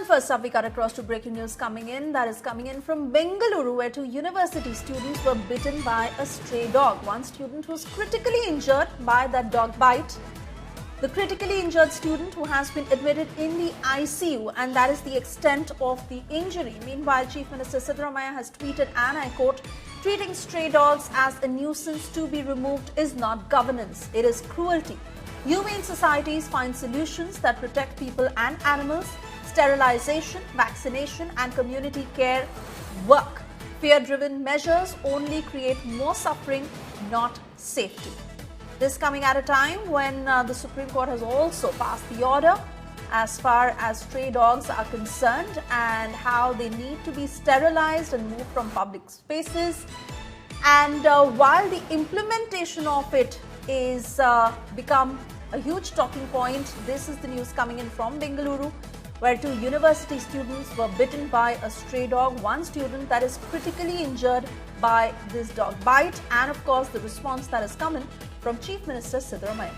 first up, we cut across to breaking news coming in. That is coming in from Bengaluru, where two university students were bitten by a stray dog. One student was critically injured by that dog bite. The critically injured student who has been admitted in the ICU, and that is the extent of the injury. Meanwhile, Chief Minister Siddaramaiah has tweeted, and I quote, "Treating stray dogs as a nuisance to be removed is not governance, it is cruelty. Humane societies find solutions that protect people and animals. Sterilization, vaccination and community care work. Fear-driven measures only create more suffering, not safety." This coming at a time when the Supreme Court has also passed the order as far as stray dogs are concerned and how they need to be sterilized and moved from public spaces. And while the implementation of it is become a huge talking point, this is the news coming in from Bengaluru, where two university students were bitten by a stray dog. One student that is critically injured by this dog bite, and of course the response that is coming from Chief Minister Siddaramaiah.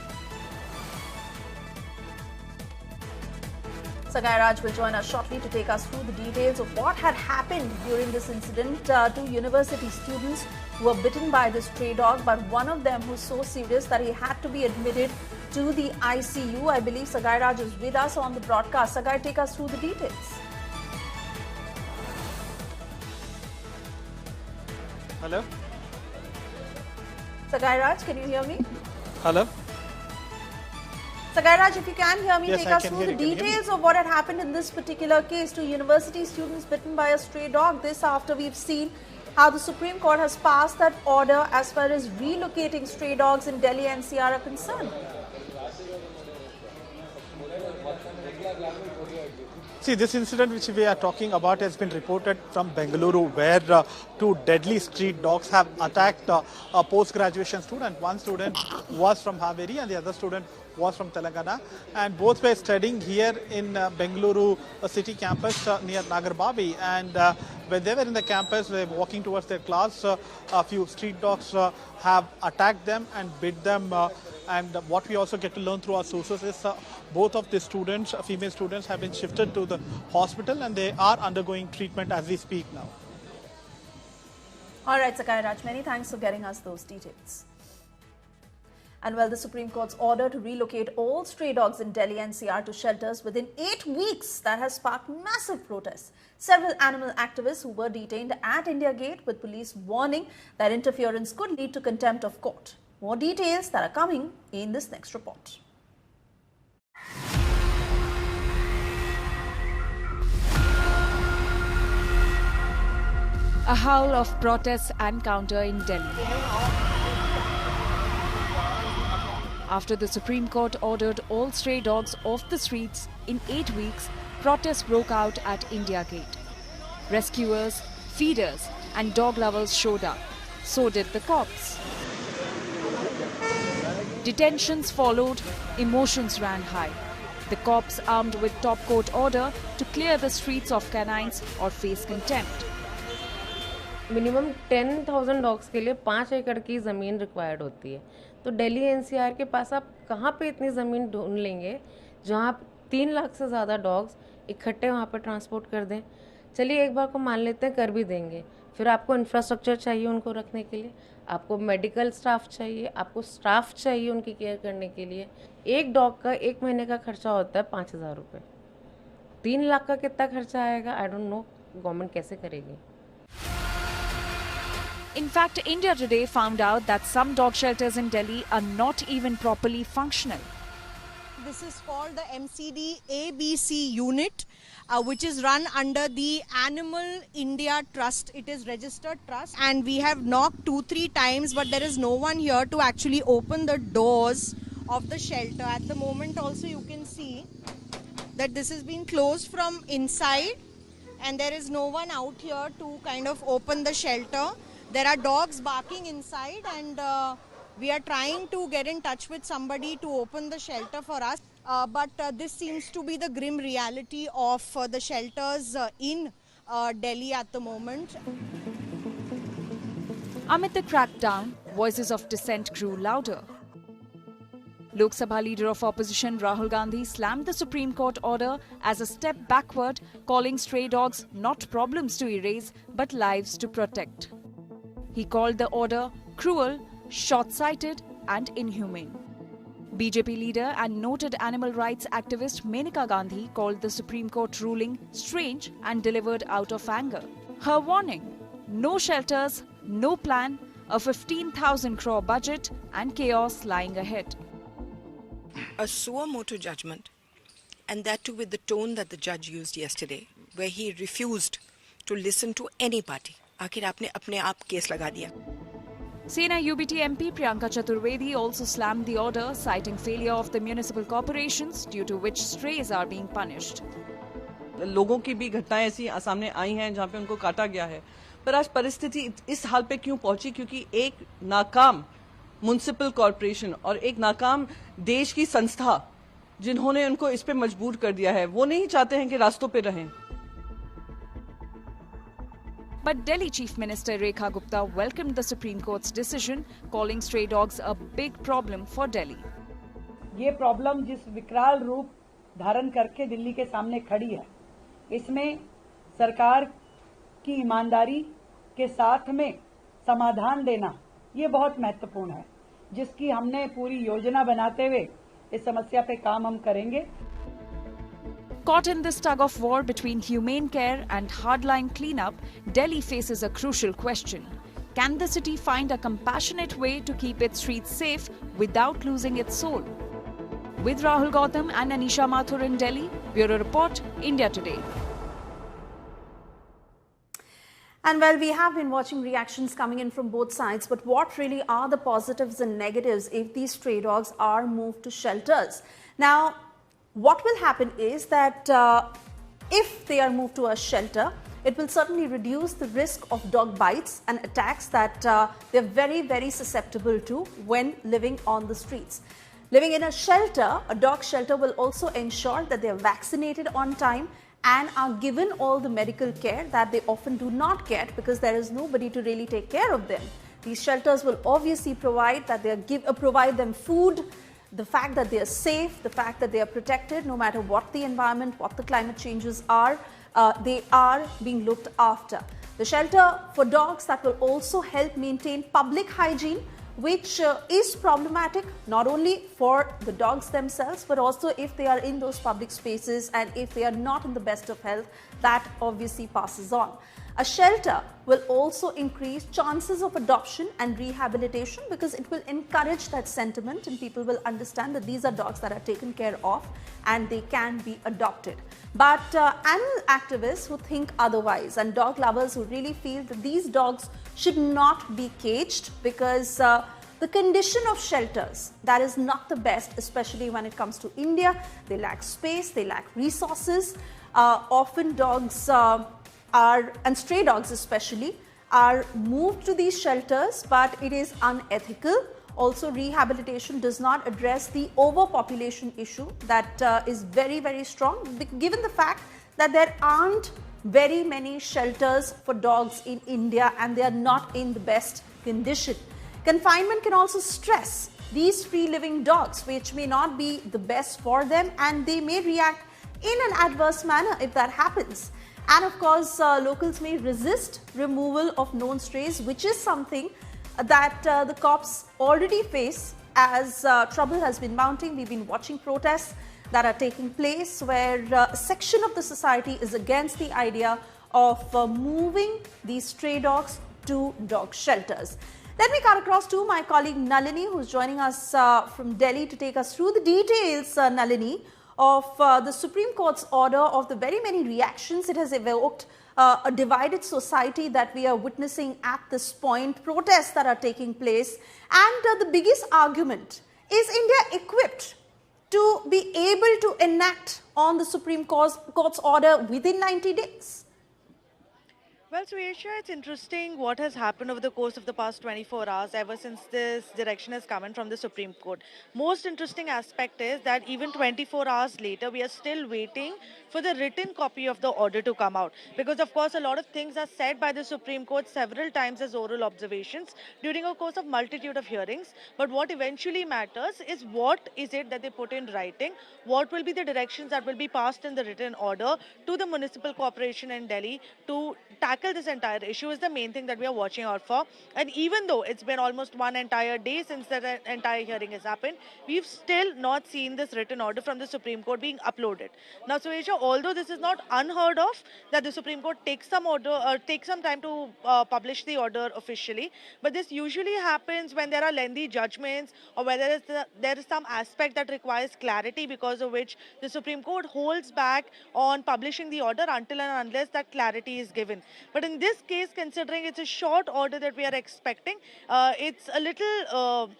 Sagai Raj will join us shortly to take us through the details of what had happened during this incident. Two university students were bitten by this stray dog, but one of them was so serious that he had to be admitted to the ICU. I believe Sagai Raj is with us on the broadcast. Sagai, take us through the details. Hello? Sagai Raj, can you hear me? Hello? Sagai Raj, if you can hear me, yes, take us through the details of what had happened in this particular case. Two university students bitten by a stray dog. This after we've seen how the Supreme Court has passed that order as far as relocating stray dogs in Delhi NCR are concerned. See, this incident which we are talking about has been reported from Bengaluru, where two deadly street dogs have attacked a post-graduation student. One student was from Haveri and the other student was from Telangana, and both were studying here in Bengaluru city campus near Nagarbabi. And when they were in the campus, they were walking towards their class. A few street dogs have attacked them and bit them. And what we also get to learn through our sources is both of the students, female students, have been shifted to the hospital and they are undergoing treatment as we speak now. All right, Sakai Raj, many thanks for getting us those details. And well, the Supreme Court's order to relocate all stray dogs in Delhi NCR to shelters within 8 weeks, that has sparked massive protests. Several animal activists who were detained at India Gate, with police warning that interference could lead to contempt of court. More details that are coming in this next report. A howl of protests and counter in Delhi. After the Supreme Court ordered all stray dogs off the streets in 8 weeks, protests broke out at India Gate. Rescuers, feeders and dog lovers showed up. So did the cops. Detentions followed, emotions ran high. The cops armed with top court order to clear the streets of canines or face contempt. Minimum 10,000 dogs के लिए 5 एकड़ की ज़मीन required होती है. तो Delhi NCR के पास आप कहाँ पे इतनी ज़मीन ढूंढ लेंगे जहाँ आप 3 लाख से ज़्यादा डॉग्स इकट्ठे वहाँ पे ट्रांसपोर्ट कर दें. चलिए एक बार को मान लेते हैं कर भी देंगे, फिर आपको इंफ्रास्ट्रक्चर चाहिए उनको रखने के लिए, आपको मेडिकल स्टाफ चाहिए, आपको स्टाफ चाहिए उनकी केयर करने के लिए. एक डॉग का 1 महीने का खर्चा होता है 5,000 रुपये. 3 लाख का कितना खर्चा आएगा, आई डोंट नो गवर्नमेंट कैसे करेगी. In fact, India Today found out that some dog shelters in Delhi are not even properly functional. This is called the MCD ABC unit, which is run under the Animal India Trust. It is registered trust, and we have knocked 2-3 times, but there is no one here to actually open the doors of the shelter. At the moment also you can see that this has been closed from inside and there is no one out here to kind of open the shelter. There are dogs barking inside, and we are trying to get in touch with somebody to open the shelter for us. But this seems to be the grim reality of the shelters in Delhi at the moment. Amid the crackdown, voices of dissent grew louder. Lok Sabha Leader of Opposition Rahul Gandhi slammed the Supreme Court order as a step backward, calling stray dogs not problems to erase but lives to protect. He called the order cruel, short-sighted and inhumane. BJP leader and noted animal rights activist Menaka Gandhi called the Supreme Court ruling strange and delivered out of anger. Her warning: no shelters, no plan, a 15,000 crore budget and chaos lying ahead. A suo motu judgment, and that too with the tone that the judge used yesterday, where he refused to listen to anybody. आखिर आपने अपने आप case लगा दिया. Sena UBT MP Priyanka Chaturvedi also slammed the order, citing failure of the municipal corporations due to which strays are being punished. लोगों की भी घटनाएं ऐसी सामने आई हैं जहां पे उनको काटा गया है, पर आज परिस्थिति इस हाल पे क्यों पहुंची? क्योंकि एक नाकाम म्युनिसिपल कॉर्पोरेशन और एक नाकाम देश की संस्था जिन्होंने उनको इस पे मजबूर कर दिया है, वो नहीं चाहते हैं कि रास्तों पे रहें. But Delhi Chief Minister Rekha Gupta welcomed the Supreme Court's decision, calling stray dogs a big problem for Delhi. ये प्रॉब्लम जिस विकराल रूप धारण करके दिल्ली के सामने खड़ी है, इसमें सरकार की ईमानदारी के साथ में समाधान देना ये बहुत महत्वपूर्ण है, जिसकी हमने पूरी योजना बनाते हुए इस समस्या पे काम हम करेंगे. Caught in this tug of war between humane care and hardline cleanup, Delhi faces a crucial question. Can the city find a compassionate way to keep its streets safe without losing its soul? With Rahul Gautam and Anisha Mathur in Delhi, Bureau Report, India Today. And well, we have been watching reactions coming in from both sides, but what really are the positives and negatives if these stray dogs are moved to shelters? Now, what will happen is that if they are moved to a shelter, it will certainly reduce the risk of dog bites and attacks that they're very, very susceptible to when living on the streets. Living in a shelter, a dog shelter will also ensure that they are vaccinated on time and are given all the medical care that they often do not get because there is nobody to really take care of them. These shelters will obviously provide that provide them food, the fact that they are safe, the fact that they are protected no matter what the environment, what the climate changes are, they are being looked after. The shelter for dogs that will also help maintain public hygiene, which is problematic not only for the dogs themselves, but also if they are in those public spaces and if they are not in the best of health, that obviously passes on. A shelter will also increase chances of adoption and rehabilitation because it will encourage that sentiment and people will understand that these are dogs that are taken care of and they can be adopted. But animal activists who think otherwise and dog lovers who really feel that these dogs should not be caged because the condition of shelters, that is not the best, especially when it comes to India. They lack space, they lack resources. Often dogs and stray dogs especially, are moved to these shelters, but it is unethical. Also, rehabilitation does not address the overpopulation issue that is very, very strong, given the fact that there aren't very many shelters for dogs in India and they are not in the best condition. Confinement can also stress these free-living dogs, which may not be the best for them, and they may react in an adverse manner if that happens. And of course, locals may resist removal of known strays, which is something that the cops already face as trouble has been mounting. We've been watching protests that are taking place where a section of the society is against the idea of moving these stray dogs to dog shelters. Let me cut across to my colleague Nalini, who's joining us from Delhi to take us through the details, Nalini, of the Supreme Court's order, of the very many reactions it has evoked, a divided society that we are witnessing at this point, protests that are taking place, and the biggest argument, is India equipped to be able to enact on the Supreme Court's order within 90 days? Well, Suyesha, it's interesting what has happened over the course of the past 24 hours ever since this direction has come in from the Supreme Court. Most interesting aspect is that even 24 hours later, we are still waiting for the written copy of the order to come out. Because, of course, a lot of things are said by the Supreme Court several times as oral observations during a course of multitude of hearings. But what eventually matters is what is it that they put in writing, what will be the directions that will be passed in the written order to the municipal corporation in Delhi to tackle this entire issue is the main thing that we are watching out for. And even though it's been almost one entire day since the entire hearing has happened, we've still not seen this written order from the Supreme Court being uploaded. Now, Suyesha, although this is not unheard of that the Supreme Court takes some time to publish the order officially, but this usually happens when there are lengthy judgments or whether there is some aspect that requires clarity, because of which the Supreme Court holds back on publishing the order until and unless that clarity is given. But in this case, considering it's a short order that we are expecting, it's a little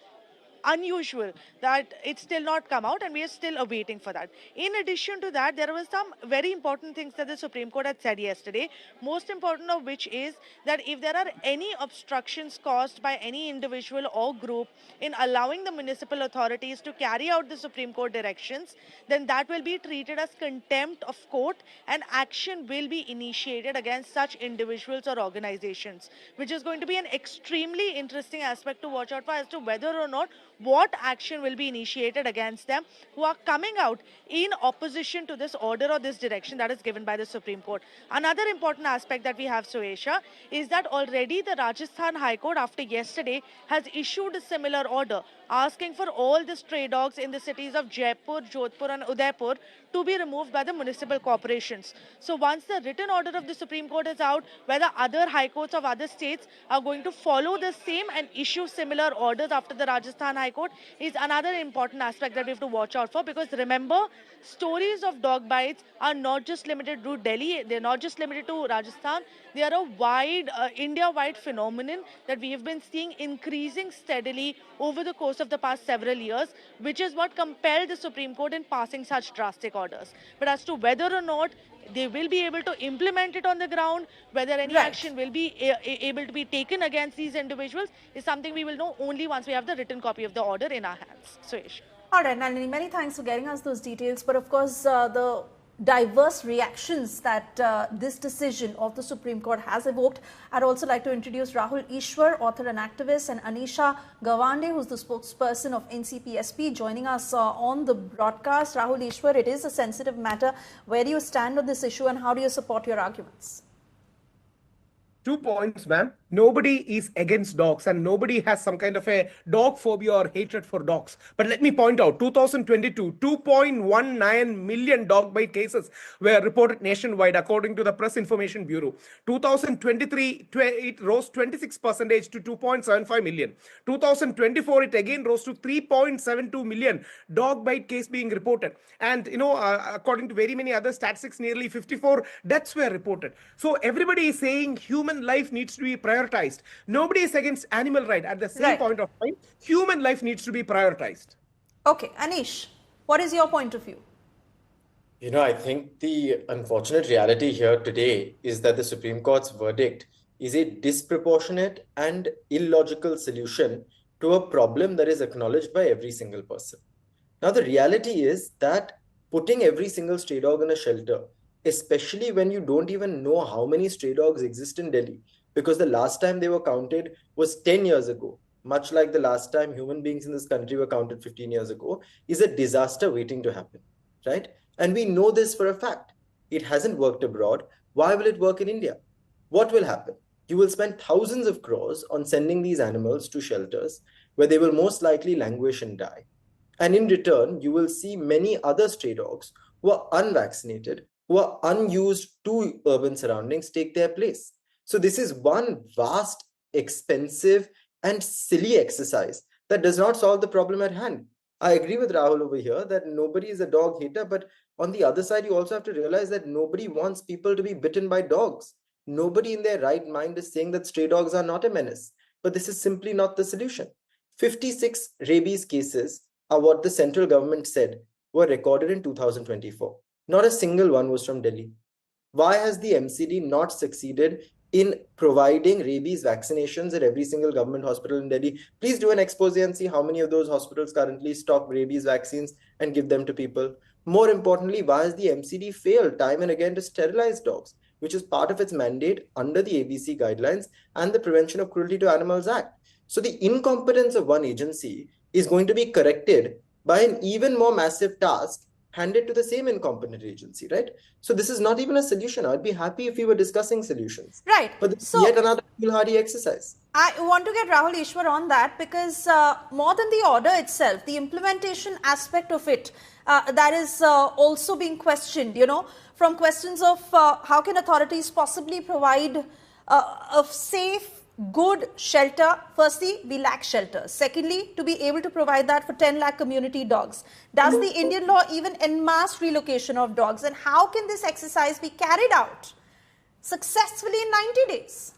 unusual that it's still not come out, and we are still awaiting for that. In addition to that, there were some very important things that the Supreme Court had said yesterday, most important of which is that if there are any obstructions caused by any individual or group in allowing the municipal authorities to carry out the Supreme Court directions, then that will be treated as contempt of court and action will be initiated against such individuals or organizations, which is going to be an extremely interesting aspect to watch out for as to whether or not what action will be initiated against them who are coming out in opposition to this order or this direction that is given by the Supreme Court. Another important aspect that we have, Suyesha, is that already the Rajasthan High Court after yesterday has issued a similar order asking for all the stray dogs in the cities of Jaipur, Jodhpur and Udaipur to be removed by the municipal corporations. So once the written order of the Supreme Court is out, whether other high courts of other states are going to follow the same and issue similar orders after the Rajasthan High Court is another important aspect that we have to watch out for, because remember, stories of dog bites are not just limited to Delhi, they're not just limited to Rajasthan, they are a wide, India-wide phenomenon that we have been seeing increasing steadily over the course of the past several years, which is what compelled the Supreme Court in passing such drastic orders. But as to whether or not they will be able to implement it on the ground, whether any action will be able to be taken against these individuals is something we will know only once we have the written copy of the order in our hands. Suyesha. All right, Nalini, many thanks for getting us those details. But of course, the diverse reactions that this decision of the Supreme Court has evoked. I'd also like to introduce Rahul Ishwar, author and activist, and Anisha Gawande, who's the spokesperson of NCPSP, joining us on the broadcast. Rahul Ishwar, it is a sensitive matter. Where do you stand on this issue and how do you support your arguments? 2 points, ma'am. Nobody is against dogs and nobody has some kind of a dog phobia or hatred for dogs. But let me point out, 2022, 2.19 million dog bite cases were reported nationwide according to the Press Information Bureau. 2023, it rose 26% to 2.75 million. 2024, it again rose to 3.72 million dog bite case being reported. And, according to very many other statistics, nearly 54 deaths were reported. So everybody is saying human life needs to be prioritized. Nobody is against animal right. At the same point of time, human life needs to be prioritized. Okay, Anish, what is your point of view? I think the unfortunate reality here today is that the Supreme Court's verdict is a disproportionate and illogical solution to a problem that is acknowledged by every single person. Now, the reality is that putting every single stray dog in a shelter, especially when you don't even know how many stray dogs exist in Delhi, because the last time they were counted was 10 years ago, much like the last time human beings in this country were counted 15 years ago, is a disaster waiting to happen, right? And we know this for a fact. It hasn't worked abroad. Why will it work in India? What will happen? You will spend thousands of crores on sending these animals to shelters where they will most likely languish and die. And in return, you will see many other stray dogs who are unvaccinated, who are unused to urban surroundings take their place. So this is one vast, expensive, and silly exercise that does not solve the problem at hand. I agree with Rahul over here that nobody is a dog hater, but on the other side, you also have to realize that nobody wants people to be bitten by dogs. Nobody in their right mind is saying that stray dogs are not a menace, but this is simply not the solution. 56 rabies cases are what the central government said were recorded in 2024. Not a single one was from Delhi. Why has the MCD not succeeded in providing rabies vaccinations at every single government hospital in Delhi? Please do an expose and see how many of those hospitals currently stock rabies vaccines and give them to people. More importantly, why has the MCD failed time and again to sterilize dogs, which is part of its mandate under the ABC guidelines and the Prevention of Cruelty to Animals Act? So the incompetence of one agency is going to be corrected by an even more massive task handed to the same incompetent agency, right? So this is not even a solution. I'd be happy if we were discussing solutions. Right. But this So, is yet another foolhardy exercise. I want to get Rahul Ishwar on that because more than the order itself, the implementation aspect of it, that is also being questioned, you know, from questions of how can authorities possibly provide a safe, good shelter. Firstly, we lack shelters. Secondly, to be able to provide that for 10 lakh community dogs. Does the Indian law even en masse relocation of dogs? And how can this exercise be carried out successfully in 90 days?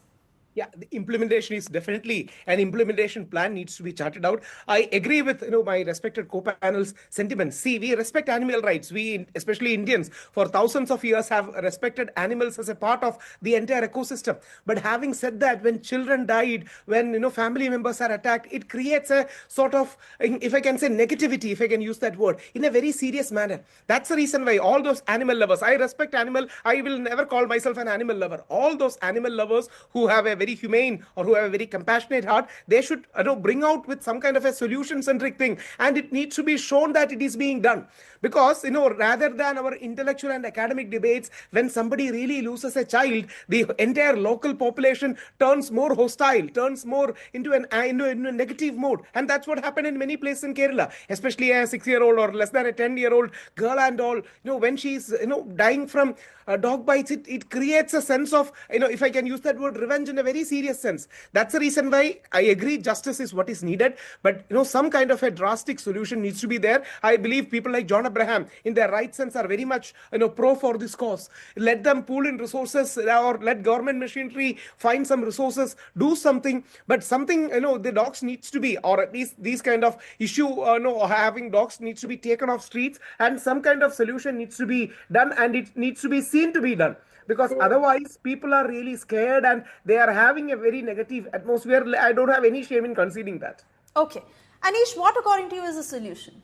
Yeah, the implementation is definitely an implementation plan needs to be charted out. I agree with my respected co-panel's sentiments. See, we respect animal rights. We, especially Indians, for thousands of years have respected animals as a part of the entire ecosystem. But having said that, when children died, when family members are attacked, it creates a sort of, if I can say, negativity, if I can use that word, in a very serious manner. That's the reason why all those animal lovers, I respect animal. I will never call myself an animal lover. All those animal lovers who have a very humane or who have a very compassionate heart, they should bring out with some kind of a solution-centric thing, and it needs to be shown that it is being done. Because rather than our intellectual and academic debates, when somebody really loses a child, the entire local population turns more hostile, turns more into a negative mode, and that's what happened in many places in Kerala, especially a 6-year-old or less than a 10-year-old girl and all. When she's dying from dog bites, it creates a sense of if I can use that word, revenge in a very serious sense. That's the reason why I agree justice is what is needed, but some kind of a drastic solution needs to be there. I believe people like John Abraham, in their right sense, are very much pro for this cause. Let them pool in resources, or let government machinery find some resources, do something. But something the dogs needs to be, or at least these kind of issue having dogs needs to be taken off streets, and some kind of solution needs to be done, and it needs to be seen to be done. Because otherwise people are really scared and they are having a very negative atmosphere. I don't have any shame in conceding that. Okay. Anish, what according to you is the solution?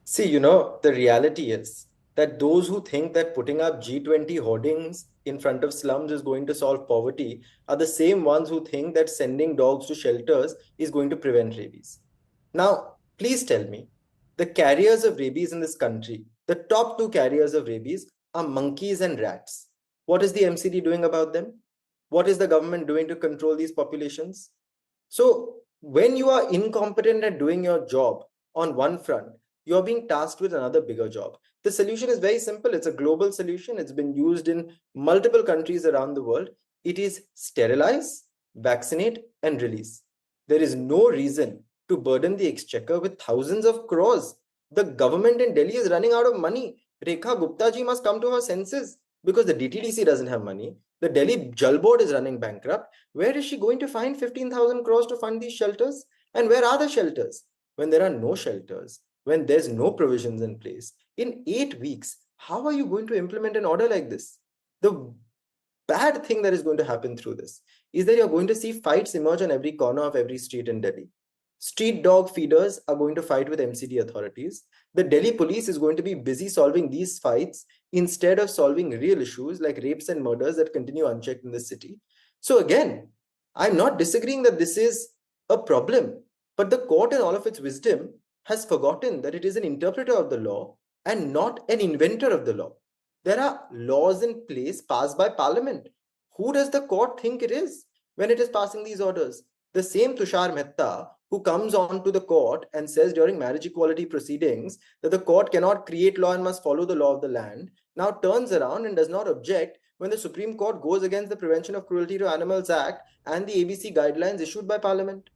See, the reality is that those who think that putting up G20 hoardings in front of slums is going to solve poverty are the same ones who think that sending dogs to shelters is going to prevent rabies. Now, please tell me, the carriers of rabies in this country, the top 2 carriers of rabies are monkeys and rats. What is the MCD doing about them? What is the government doing to control these populations? So when you are incompetent at doing your job on one front, you're being tasked with another bigger job. The solution is very simple. It's a global solution. It's been used in multiple countries around the world. It is sterilize, vaccinate, and release. There is no reason to burden the exchequer with thousands of crores. The government in Delhi is running out of money. Rekha Gupta ji must come to her senses, because the DTDC doesn't have money. The Delhi Jal Board is running bankrupt. Where is she going to find 15,000 crores to fund these shelters? And where are the shelters? When there are no shelters, when there's no provisions in place, in 8 weeks, how are you going to implement an order like this? The bad thing that is going to happen through this is that you're going to see fights emerge on every corner of every street in Delhi. Street dog feeders are going to fight with MCD authorities. The Delhi police is going to be busy solving these fights instead of solving real issues like rapes and murders that continue unchecked in the city. So again, I'm not disagreeing that this is a problem, but the court in all of its wisdom has forgotten that it is an interpreter of the law and not an inventor of the law. There are laws in place passed by parliament. Who does the court think it is when it is passing these orders? The same Tushar Mehta who comes on to the court and says during marriage equality proceedings that the court cannot create law and must follow the law of the land, now turns around and does not object when the Supreme Court goes against the Prevention of Cruelty to Animals Act and the ABC guidelines issued by Parliament.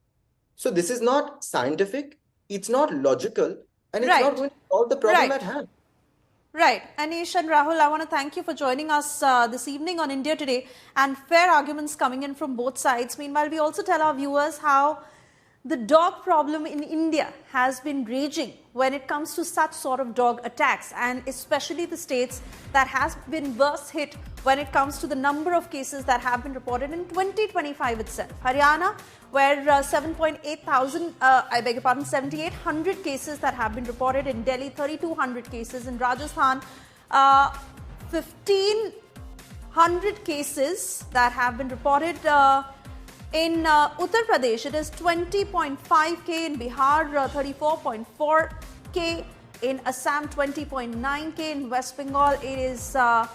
So this is not scientific, it's not logical, and it's not going to solve the problem at hand. Right. Anish and Rahul, I want to thank you for joining us this evening on India Today, and fair arguments coming in from both sides. Meanwhile, we also tell our viewers how the dog problem in India has been raging when it comes to such sort of dog attacks, and especially the states that has been worst hit when it comes to the number of cases that have been reported in 2025 itself. Haryana, where 7,800 cases that have been reported. In Delhi, 3,200 cases. In Rajasthan, 1,500 cases that have been reported. In Uttar Pradesh, it is 20.5k. In Bihar, 34.4k. In Assam, 20.9k. In West Bengal, it is about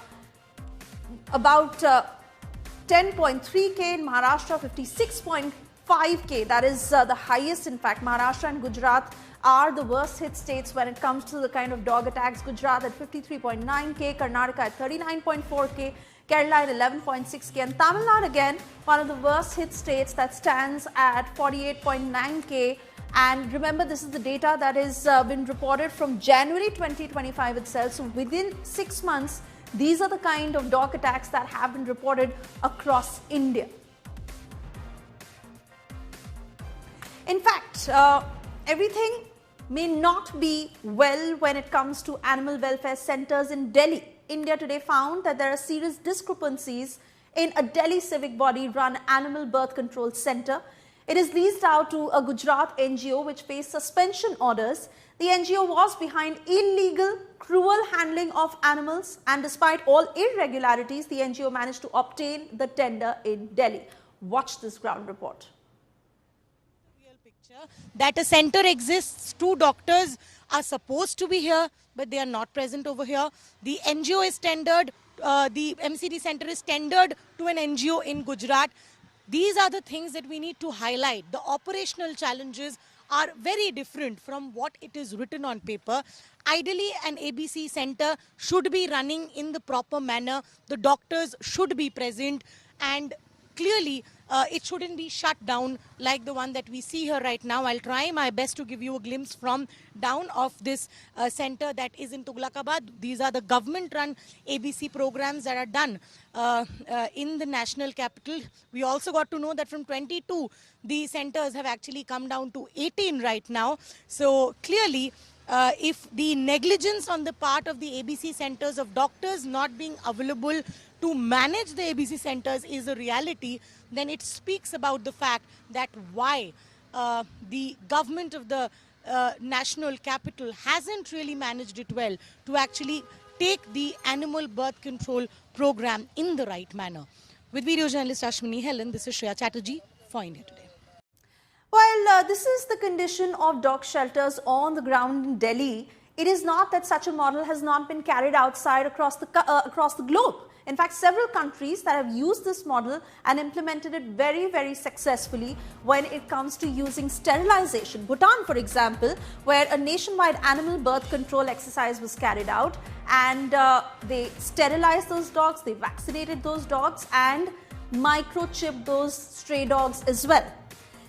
10.3k. In Maharashtra, 56.5k. That is the highest. In fact, Maharashtra and Gujarat are the worst hit states when it comes to the kind of dog attacks. Gujarat at 53.9k, Karnataka at 39.4k, Kerala at 11.6k, and Tamil Nadu again, one of the worst hit states, that stands at 48.9k. And remember, this is the data that has been reported from January 2025 itself. So within 6 months, these are the kind of dog attacks that have been reported across India. In fact, everything may not be well when it comes to animal welfare centers in Delhi. India Today found that there are serious discrepancies in a Delhi civic body run animal birth control center. It is leased out to a Gujarat NGO which faced suspension orders. The NGO was behind illegal, cruel handling of animals, and despite all irregularities, the NGO managed to obtain the tender in Delhi. Watch this ground report. That a center exists, 2 doctors are supposed to be here, but they are not present over here. The NGO is tendered, the MCD center is tendered to an NGO in Gujarat. These are the things that we need to highlight. The operational challenges are very different from what it is written on paper. Ideally, an ABC center should be running in the proper manner. The doctors should be present, and clearly it shouldn't be shut down like the one that we see here right now. I'll try my best to give you a glimpse from down of this center that is in Tughlakabad. These are the government-run ABC programs that are done in the national capital. We also got to know that from 22, the centers have actually come down to 18 right now. So clearly, if the negligence on the part of the ABC centers of doctors not being available to manage the ABC centers is a reality, then it speaks about the fact that why the government of the national capital hasn't really managed it well to actually take the animal birth control program in the right manner. With video journalist Ashwini Helen, this is Shreya Chatterjee for India Today. Well, this is the condition of dog shelters on the ground in Delhi. It is not that such a model has not been carried outside across the globe. In fact, several countries that have used this model and implemented it very, very successfully when it comes to using sterilization. Bhutan, for example, where a nationwide animal birth control exercise was carried out, and they sterilized those dogs, they vaccinated those dogs, and microchipped those stray dogs as well.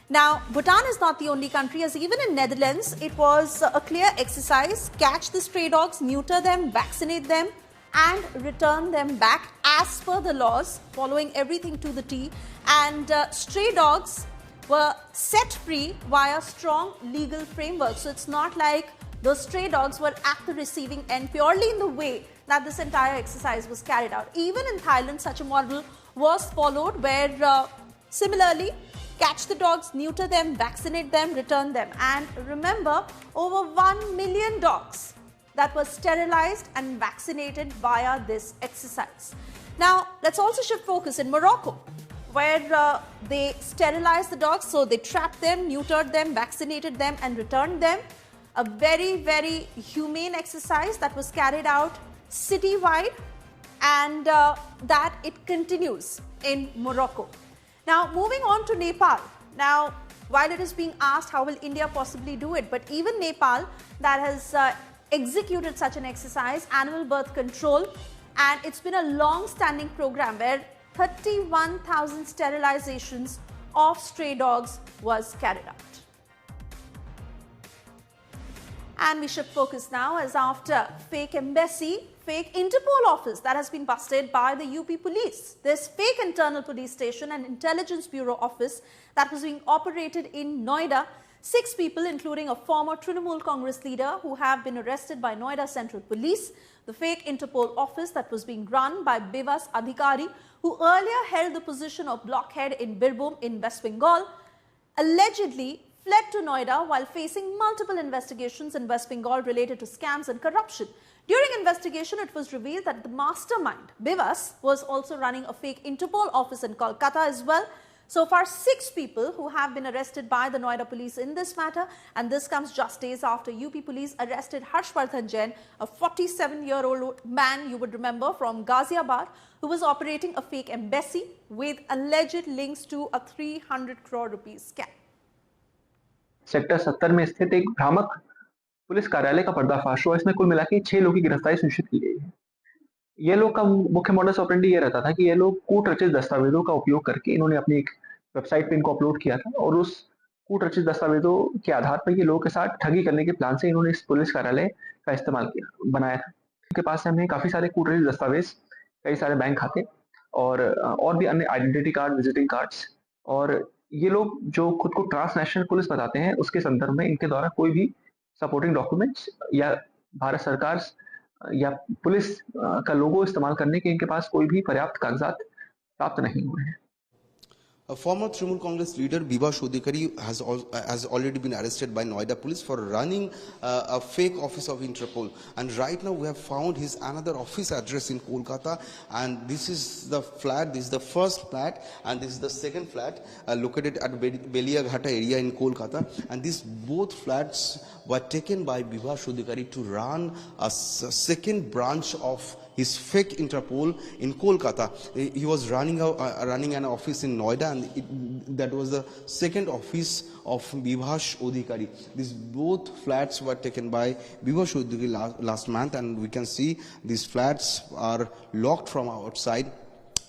Now, Bhutan is not the only country, as even in Netherlands, it was a clear exercise: catch the stray dogs, neuter them, vaccinate them, and return them back as per the laws, following everything to the T. And stray dogs were set free via strong legal framework. So it's not like those stray dogs were at the receiving end purely in the way that this entire exercise was carried out. Even in Thailand, such a model was followed, where similarly, catch the dogs, neuter them, vaccinate them, return them. And remember, over 1 million dogs that were sterilized and vaccinated via this exercise. Now, let's also shift focus in Morocco, where they sterilized the dogs. So they trapped them, neutered them, vaccinated them, and returned them. A very, very humane exercise that was carried out citywide, and that it continues in Morocco. Now, moving on to Nepal. Now, while it is being asked how will India possibly do it, but even Nepal, that has executed such an exercise, animal birth control, and it's been a long-standing program where 31,000 sterilizations of stray dogs was carried out. And we shift focus now, as after fake embassy, fake Interpol office that has been busted by the UP police. This fake internal police station and intelligence bureau office that was being operated in Noida 6 people, including a former Trinamool Congress leader, who have been arrested by Noida Central Police, the fake Interpol office that was being run by Bivas Adhikari, who earlier held the position of blockhead in Birbhum in West Bengal, allegedly fled to Noida while facing multiple investigations in West Bengal related to scams and corruption. During investigation, it was revealed that the mastermind, Bivas, was also running a fake Interpol office in Kolkata as well. So far, 6 people who have been arrested by the Noida police in this matter, and this comes just days after UP police arrested Harshvardhan Jain, a 47-year-old man you would remember from Ghaziabad, who was operating a fake embassy with alleged links to a 300 crore rupees scam. Sector 70 में स्थित एक भ्रामक police कार्यालय का पर्दाफाश हुआ। इसमें कुल मिला के 6 लोगों की गिरफ्तारी सुनिश्चित की गई है। ये लोग का मुख्य मॉडस ऑपरेंडी ये रहता था कि ये लोग कूट रचित दस्तावेजों का उपयोग करके इन्होंने अपनी एक वेबसाइट पे इनको अपलोड किया था और उस कूट रचित दस्तावेजों के आधार पर ये लोगों के साथ ठगी करने के प्लान से इन्होंने इस पुलिस कार्यालय का इस्तेमाल किया बनाया था। इनके पास से हमें काफी सारे कूट रचित दस्तावेज, कई सारे बैंक खाते और भी अन्य आइडेंटिटी कार्ड, विजिटिंग कार्ड्स, और ये लोग जो खुद को ट्रांसनेशनल पुलिस बताते हैं उसके संदर्भ में इनके द्वारा कोई भी सपोर्टिंग डॉक्यूमेंट्स या भारत सरकार या पुलिस का लोगो इस्तेमाल करने के इनके पास कोई भी पर्याप्त कागजात प्राप्त नहीं हुए हैं। A former Trinamool Congress leader, Bivas Adhikari, has already been arrested by Noida Police for running a fake office of Interpol. And right now we have found his another office address in Kolkata. And this is the flat, this is the first flat, and this is the second flat located at Beliaghata area in Kolkata. And these both flats were taken by Bivas Adhikari to run a second branch of his fake Interpol in Kolkata. He was running an office in Noida, and that was the second office of Bivas Adhikari. These both flats were taken by Bivas Adhikari last month, and we can see these flats are locked from outside.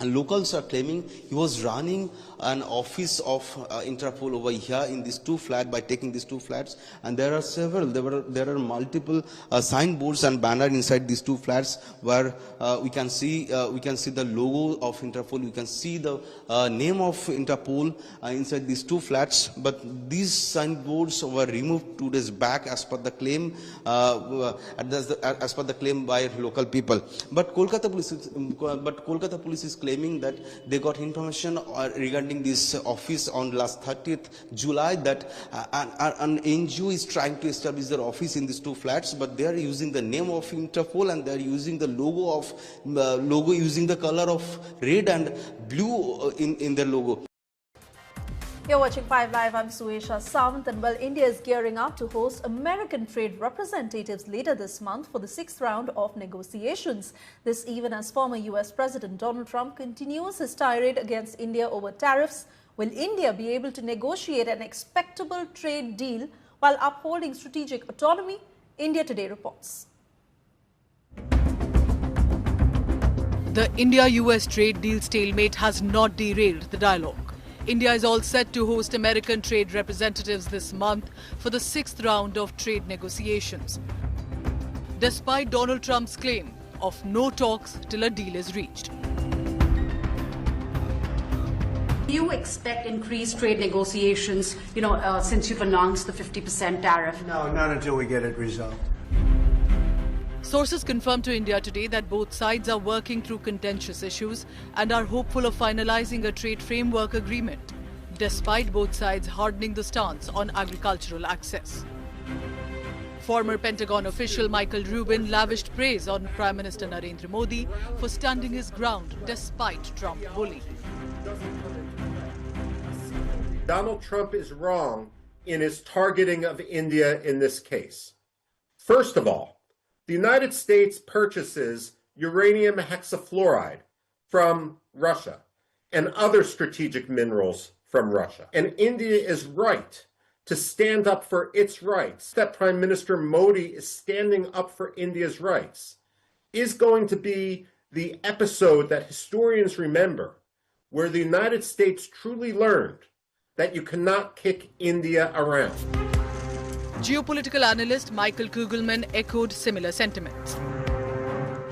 And locals are claiming he was running an office of Interpol over here in these 2 flats by taking these 2 flats. And there are several, there are multiple signboards and banners inside these 2 flats where we can see the logo of Interpol. We can see the name of Interpol inside these 2 flats. But these signboards were removed 2 days back, as per the claim, as per the claim by local people. But Kolkata police is claiming that they got information regarding this office on last 30th July that an NGO is trying to establish their office in these 2 flats, but they are using the name of Interpol and they are using the logo using the color of red and blue in their logo. You're watching 5 Live. I'm Suyesha. Savant, and well, India is gearing up to host American trade representatives later this month for the 6th round of negotiations. This even as former US President Donald Trump continues his tirade against India over tariffs. Will India be able to negotiate an expectable trade deal while upholding strategic autonomy? India Today reports. The India-US trade deal stalemate has not derailed the dialogue. India is all set to host American trade representatives this month for the 6th round of trade negotiations, despite Donald Trump's claim of no talks till a deal is reached. Do you expect increased trade negotiations, since you've announced the 50% tariff? No, not until we get it resolved. Sources confirmed to India Today that both sides are working through contentious issues and are hopeful of finalizing a trade framework agreement, despite both sides hardening the stance on agricultural access. Former Pentagon official Michael Rubin lavished praise on Prime Minister Narendra Modi for standing his ground despite Trump bullying. Donald Trump is wrong in his targeting of India in this case. First of all, the United States purchases uranium hexafluoride from Russia and other strategic minerals from Russia. And India is right to stand up for its rights. That Prime Minister Modi is standing up for India's rights is going to be the episode that historians remember, where the United States truly learned that you cannot kick India around. Geopolitical analyst Michael Kugelman echoed similar sentiments.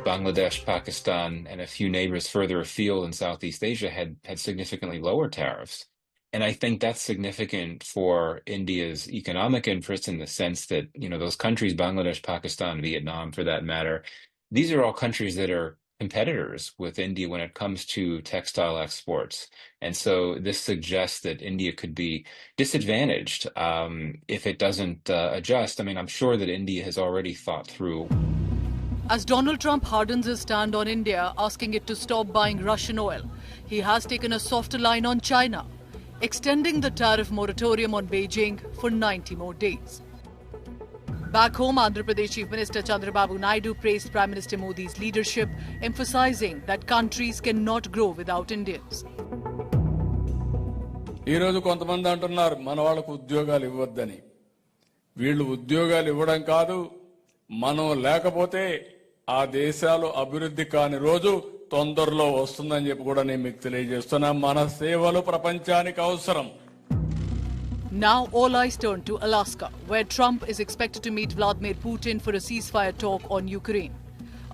Bangladesh, Pakistan, and a few neighbors further afield in Southeast Asia had significantly lower tariffs. And I think that's significant for India's economic interests in the sense that, those countries, Bangladesh, Pakistan, Vietnam, for that matter, these are all countries that are competitors with India when it comes to textile exports. And so this suggests that India could be disadvantaged if it doesn't adjust. I mean, I'm sure that India has already thought through. As Donald Trump hardens his stand on India, asking it to stop buying Russian oil, he has taken a softer line on China, extending the tariff moratorium on Beijing for 90 more days. Back home, Andhra Pradesh Chief Minister Chandrababu Naidu praised Prime Minister Modi's leadership, emphasizing that countries cannot grow without Indians. ఈ రోజు కొంతమంది అంటున్నారు మన వాళ్ళకు ఉద్యోగాలు ఇవ్వొద్దని. వీళ్ళు ఉద్యోగాలు ఇవ్వడం కాదు, మనం లేకపోతే ఆ దేశాలు అభివృద్ధి కాని రోజు తొందరలో వస్తుందని చెప్పి కూడా నేను మీకు తెలియజేస్తున్నా. మన సేవలు ప్రపంచానికి అవసరం. Now all eyes turn to Alaska, where Trump is expected to meet Vladimir Putin for a ceasefire talk on Ukraine.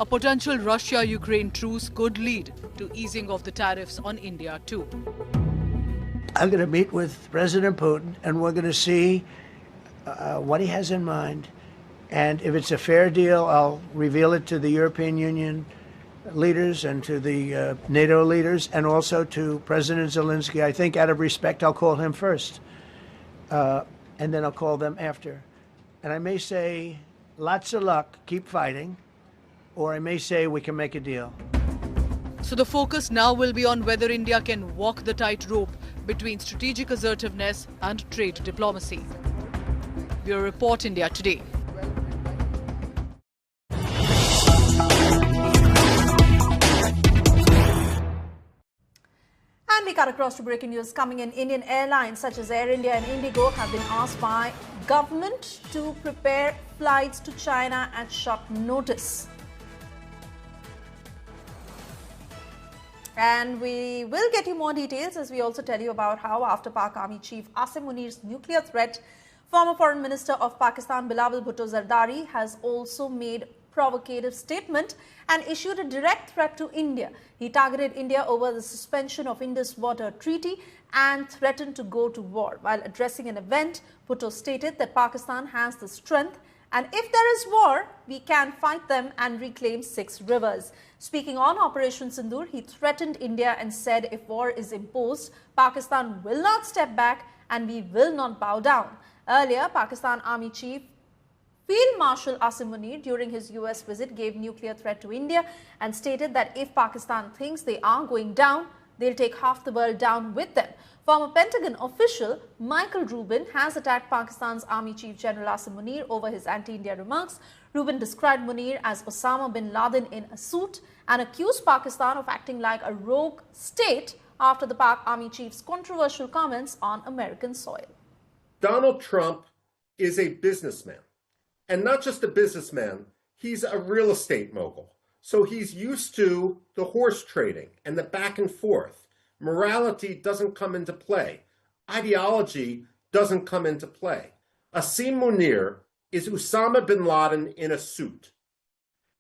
A potential Russia-Ukraine truce could lead to easing of the tariffs on India too. I'm going to meet with President Putin and we're going to see what he has in mind. And if it's a fair deal, I'll reveal it to the European Union leaders and to the NATO leaders and also to President Zelensky. I think out of respect, I'll call him first. And then I'll call them after. And I may say, lots of luck, keep fighting. Or I may say, we can make a deal. So the focus now will be on whether India can walk the tightrope between strategic assertiveness and trade diplomacy. Bureau Report, India Today. And we cut across to breaking news coming in. Indian airlines such as Air India and Indigo have been asked by government to prepare flights to China at short notice. And we will get you more details as we also tell you about how after Pak Army Chief Asim Munir's nuclear threat, former Foreign Minister of Pakistan Bilawal Bhutto Zardari has also made provocative statement and issued a direct threat to India. He targeted India over the suspension of Indus Water Treaty and threatened to go to war. While addressing an event, Bhutto stated that Pakistan has the strength and if there is war, we can fight them and reclaim 6 rivers. Speaking on Operation Sindoor, he threatened India and said if war is imposed, Pakistan will not step back and we will not bow down. Earlier, Pakistan Army Chief Field Marshal Asim Munir during his US visit gave nuclear threat to India and stated that if Pakistan thinks they are going down, they'll take half the world down with them. Former Pentagon official Michael Rubin has attacked Pakistan's Army Chief General Asim Munir over his anti-India remarks. Rubin described Munir as Osama bin Laden in a suit and accused Pakistan of acting like a rogue state after the Pak Army Chief's controversial comments on American soil. Donald Trump is a businessman. And not just a businessman, he's a real estate mogul. So he's used to the horse trading and the back and forth. Morality doesn't come into play. Ideology doesn't come into play. Asim Munir is Osama bin Laden in a suit.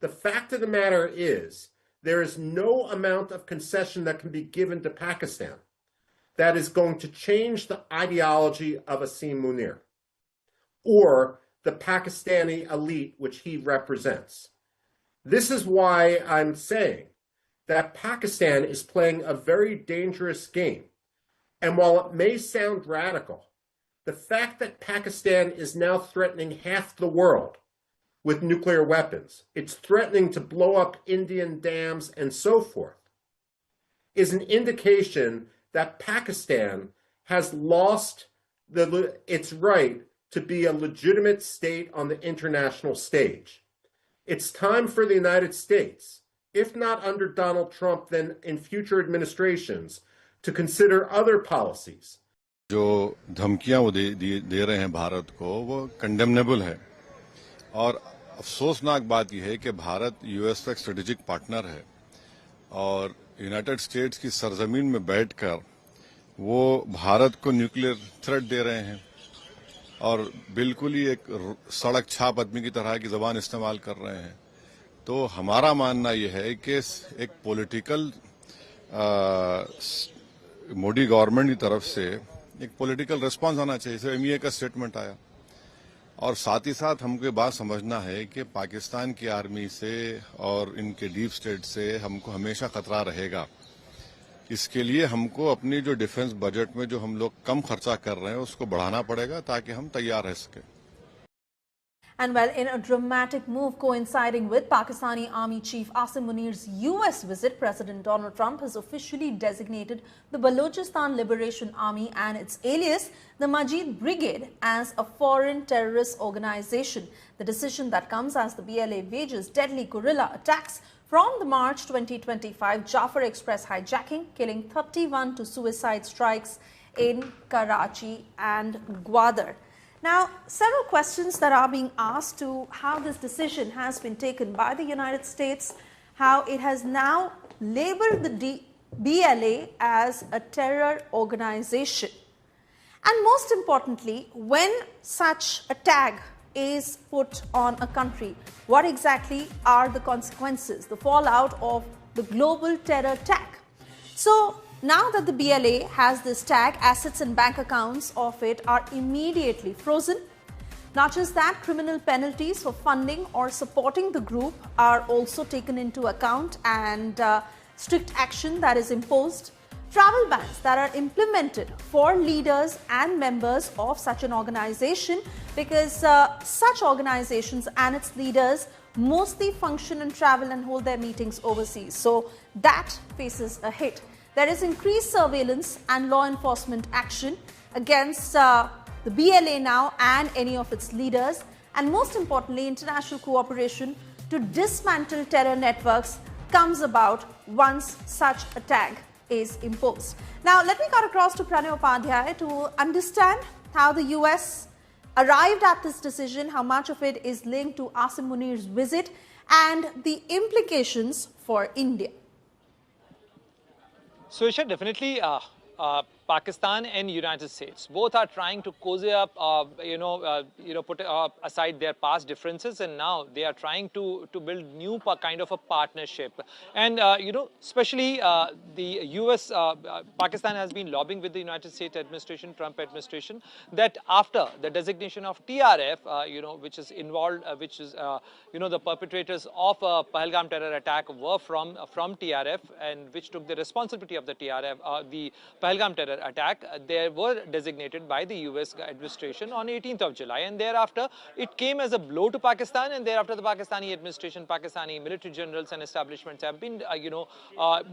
The fact of the matter is, there is no amount of concession that can be given to Pakistan that is going to change the ideology of Asim Munir or the Pakistani elite which he represents. This is why I'm saying that Pakistan is playing a very dangerous game. And while it may sound radical, the fact that Pakistan is now threatening half the world with nuclear weapons, it's threatening to blow up Indian dams and so forth, is an indication that Pakistan has lost its right to be a legitimate state on the international stage. It's time for the United States, if not under Donald Trump, then in future administrations, to consider other policies. जो धमकियां वो दे रहे हैं भारत को वो condemnable है और अफसोसनाक बात यह है कि भारत यूएस का एक स्ट्रेटेजिक पार्टनर है और यूनाइटेड स्टेट्स की सरजमीन में बैठकर वो भारत को न्यूक्लियर थ्रेट दे रहे हैं और बिल्कुल ही एक सड़क छाप आदमी की तरह की जबान इस्तेमाल कर रहे हैं। तो हमारा मानना यह है कि एक पॉलिटिकल मोदी गवर्नमेंट की तरफ से एक पॉलिटिकल रिस्पांस आना चाहिए। जैसे एमईए का स्टेटमेंट आया, और साथ ही साथ हमको ये बात समझना है कि पाकिस्तान की आर्मी से और इनके डीप स्टेट से हमको हमेशा खतरा रहेगा। इसके लिए हमको अपनी जो डिफेंस बजट में जो हम लोग कम खर्चा कर रहे हैं उसको बढ़ाना पड़ेगा ताकि हम तैयार रह सकें। And well, in a dramatic move coinciding with Pakistani Army Chief Asim Munir's US visit, President Donald Trump has officially designated the Balochistan Liberation Army and its alias, the Majid Brigade, as a foreign terrorist organization. The decision that comes as the BLA wages deadly guerrilla attacks from the March 2025 Jafar Express hijacking, killing 31 to suicide strikes in Karachi and Gwadar. Now, several questions that are being asked to how this decision has been taken by the United States, how it has now labeled the BLA as a terror organization. And most importantly, when such a tag is put on a country, what exactly are the consequences, the fallout of the global terror tag? So, now that the BLA has this tag, assets and bank accounts of it are immediately frozen. Not just that, criminal penalties for funding or supporting the group are also taken into account, and strict action that is imposed. Travel bans that are implemented for leaders and members of such an organization, because such organizations and its leaders mostly function and travel and hold their meetings overseas. So that faces a hit. There is increased surveillance and law enforcement action against the BLA now and any of its leaders, and most importantly, international cooperation to dismantle terror networks comes about once such a tag is imposed. Now, let me cut across to Pranay Upadhyay to understand how the US arrived at this decision, how much of it is linked to Asim Munir's visit, and the implications for India. Suyesha, definitely Pakistan and United States both are trying to cozy up, put aside their past differences, and now they are trying to build new kind of a partnership. And especially the US, Pakistan has been lobbying with the United States administration, Trump administration, that after the designation of TRF, which is involved, the perpetrators of Pahalgam terror attack were from TRF, and which took the responsibility of the TRF, the Pahalgam terror attack, they were designated by the US administration on 18th of July, and thereafter it came as a blow to Pakistan, and thereafter the Pakistani administration, Pakistani military generals and establishments have been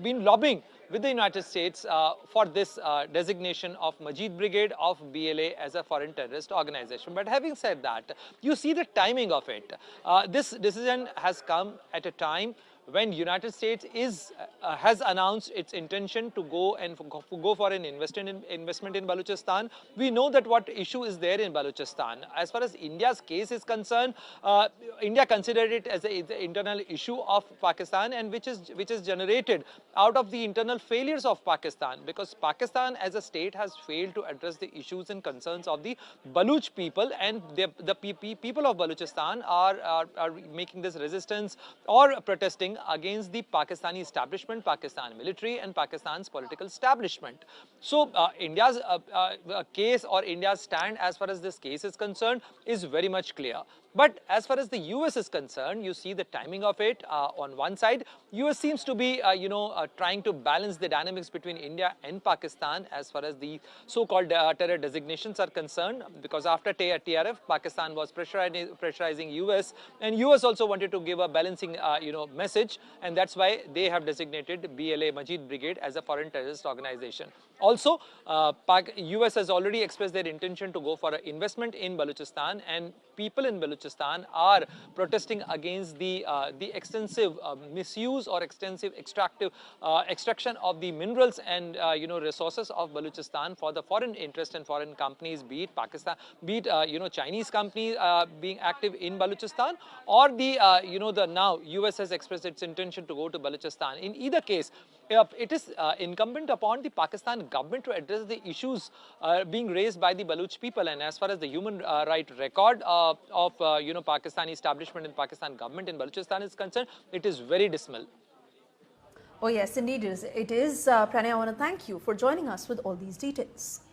been lobbying with the United States for this designation of Majid Brigade of BLA as a foreign terrorist organization. But having said that, you see the timing of it. This decision has come at a time when United States has announced its intention to go for an investment in Balochistan. We know that what issue is there in Balochistan. As far as India's case is concerned, India considered it as the internal issue of Pakistan, and which is generated out of the internal failures of Pakistan, because Pakistan as a state has failed to address the issues and concerns of the Baloch people, and the people of Balochistan are making this resistance or protesting against the Pakistani establishment, Pakistan military, and Pakistan's political establishment. So India's case or India's stand as far as this case is concerned is very much clear. But as far as the US is concerned, you see the timing of it. On one side, US seems to be, trying to balance the dynamics between India and Pakistan as far as the so-called terror designations are concerned, because after TRF, Pakistan was pressurizing US, and US also wanted to give a balancing, message, and that's why they have designated BLA Majid Brigade as a foreign terrorist organization. Also, US has already expressed their intention to go for an investment in Balochistan, and people in Balochistan are protesting against the extensive misuse or extensive extraction of the minerals and resources of Balochistan for the foreign interest and foreign companies, be it Pakistan, be it Chinese companies being active in Balochistan, or the now US has expressed its intention to go to Balochistan. In either case, it is incumbent upon the Pakistan government to address the issues being raised by the Baloch people. And as far as the human right record of Pakistani establishment and Pakistan government in Balochistan is concerned, it is very dismal. Oh yes, indeed it is. Pranay, I want to thank you for joining us with all these details.